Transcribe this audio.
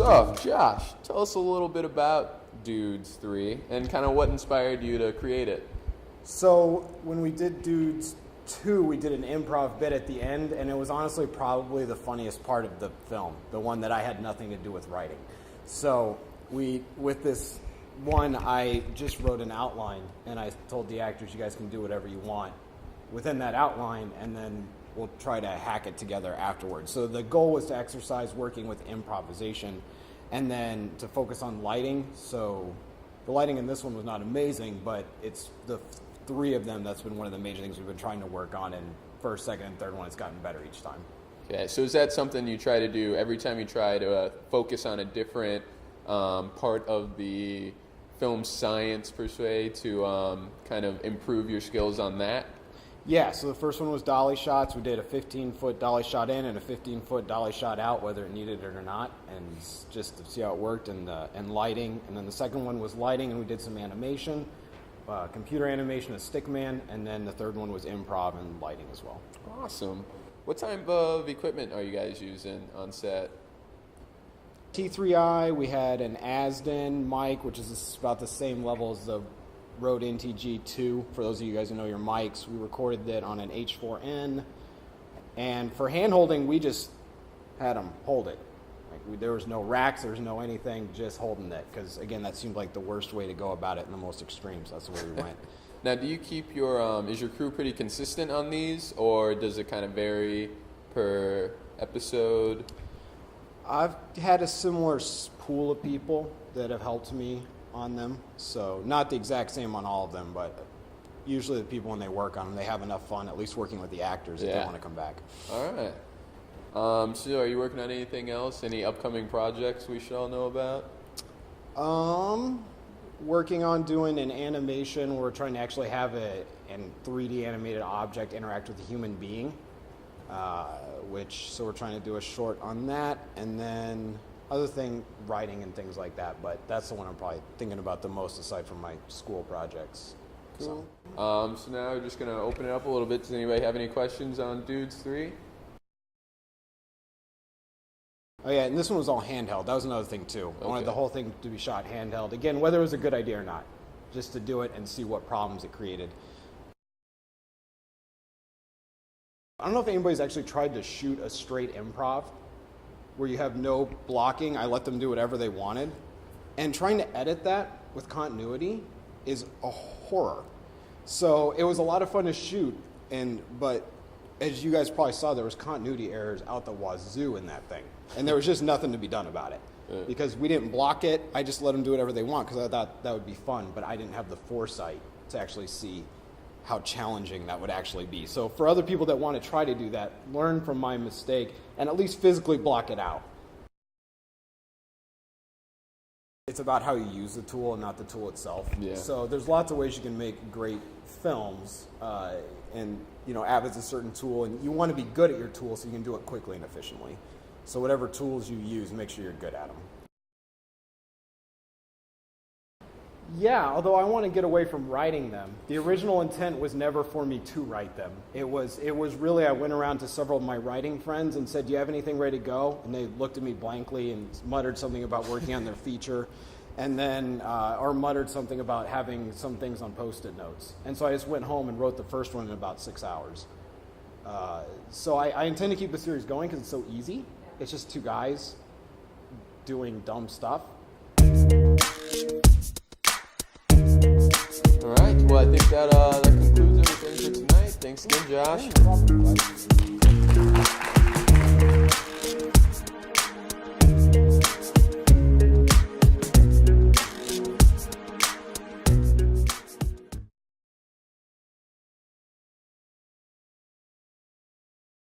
So, Josh, tell us a little bit about Dudes 3 and kind of what inspired you to create it. So when we did Dudes 2, we did an improv bit at the end, and it was honestly probably the funniest part of the film, the one that I had nothing to do with writing. So with this one, I just wrote an outline, and I told the actors, you guys can do whatever you want within that outline, and then we'll try to hack it together afterwards. So the goal was to exercise working with improvisation, and then to focus on lighting. So the lighting in this one was not amazing, but it's the three of them that's been one of the major things we've been trying to work on, and first, second, and third one it's gotten better each time. Okay, so is that something you try to do every time you try to focus on a different part of the film science per se to kind of improve your skills on that? Yeah, so the first one was dolly shots. We did a 15-foot dolly shot in and a 15-foot dolly shot out, whether it needed it or not, and just to see how it worked, and lighting. And then the second one was lighting, and we did some animation, computer animation, a stick man, and then the third one was improv and lighting as well. Awesome. What type of equipment are you guys using on set? T3i, we had an Asden mic, which is about the same level as the Rode NTG2. For those of you guys who know your mics, we recorded that on an H4n. And for hand holding, we just had them hold it. There was no racks, there was no anything, just holding it. Because again, that seemed like the worst way to go about it in the most extremes. That's the way we went. Now, do you keep your is your crew pretty consistent on these, or does it kind of vary per episode? I've had a similar pool of people that have helped me on them, so not the exact same on all of them, but usually the people when they work on them, they have enough fun, at least working with the actors, if they want to come back. All right. So are you working on anything else? Any upcoming projects we should all know about? Working on doing an animation. We're trying to actually have a 3D animated object interact with a human being, so we're trying to do a short on that, and then other thing, writing and things like that, but that's the one I'm probably thinking about the most aside from my school projects. Cool. So now we're just going to open it up a little bit. Does anybody have any questions on Dudes 3? Oh yeah, and this one was all handheld. That was another thing too. Okay. I wanted the whole thing to be shot handheld. Again, whether it was a good idea or not, just to do it and see what problems it created. I don't know if anybody's actually tried to shoot a straight improv where you have no blocking. I let them do whatever they wanted. And trying to edit that with continuity is a horror. So it was a lot of fun to shoot, but as you guys probably saw, there was continuity errors out the wazoo in that thing. And there was just nothing to be done about it. Because we didn't block it, I just let them do whatever they want because I thought that would be fun, but I didn't have the foresight to actually see how challenging that would actually be. So for other people that want to try to do that, learn from my mistake and at least physically block it out. It's about how you use the tool and not the tool itself. Yeah. So there's lots of ways you can make great films, and Avid's a certain tool, and you want to be good at your tool so you can do it quickly and efficiently. So whatever tools you use, make sure you're good at them. Yeah, although I want to get away from writing them. The original intent was never for me to write them. It was really, I went around to several of my writing friends and said, do you have anything ready to go? And they looked at me blankly and muttered something about working on their feature, and then, or muttered something about having some things on Post-it notes. And so I just went home and wrote the first one in about 6 hours. So I intend to keep the series going because it's so easy. It's just two guys doing dumb stuff. All right. Well, I think that concludes everything for tonight. Thanks again, Josh.